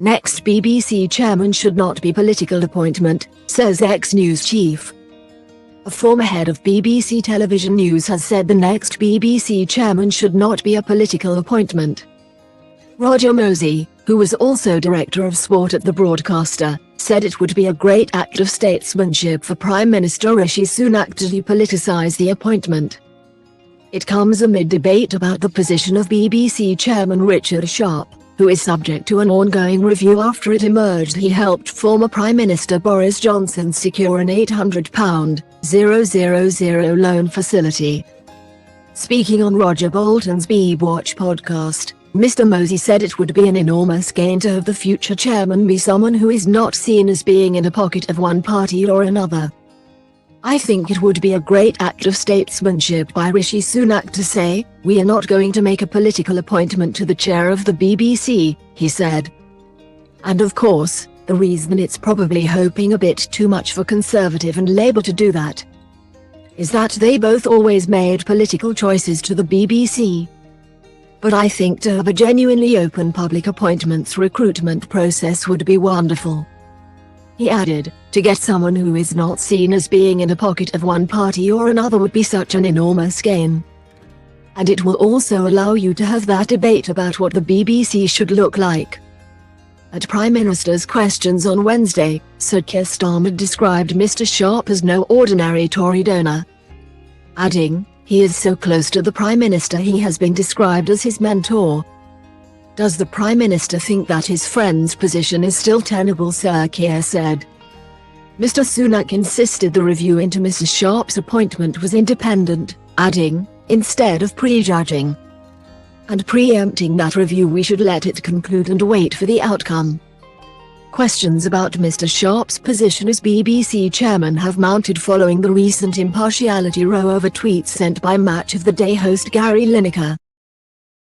Next BBC chairman should not be political appointment, says ex-news chief. A former head of BBC Television News has said the next BBC chairman should not be a political appointment. Roger Mosey, who was also director of sport at the broadcaster, said it would be a great act of statesmanship for Prime Minister Rishi Sunak to de-politicise the appointment. It comes amid debate about the position of BBC chairman Richard Sharp, who is subject to an ongoing review after it emerged he helped former Prime Minister Boris Johnson secure an £800,000 loan facility. Speaking on Roger Bolton's Watch podcast, Mr. Mosey said it would be an enormous gain to have the future chairman be someone who is not seen as being in a pocket of one party or another. I think it would be a great act of statesmanship by Rishi Sunak to say, "We are not going to make a political appointment to the chair of the BBC," he said. And of course, the reason it's probably hoping a bit too much for Conservative and Labour to do that is that they both always made political choices to the BBC. But I think to have a genuinely open public appointments recruitment process would be wonderful. He added, to get someone who is not seen as being in a pocket of one party or another would be such an enormous gain. And it will also allow you to have that debate about what the BBC should look like. At Prime Minister's Questions on Wednesday, Sir Keir Starmer described Mr. Sharp as no ordinary Tory donor, adding, "He is so close to the Prime Minister he has been described as his mentor." Does the Prime Minister think that his friend's position is still tenable? Sir Keir said. Mr. Sunak insisted the review into Mr. Sharp's appointment was independent, adding, "Instead of prejudging and preempting that review, we should let it conclude and wait for the outcome." Questions about Mr. Sharp's position as BBC chairman have mounted following the recent impartiality row over tweets sent by Match of the Day host Gary Lineker.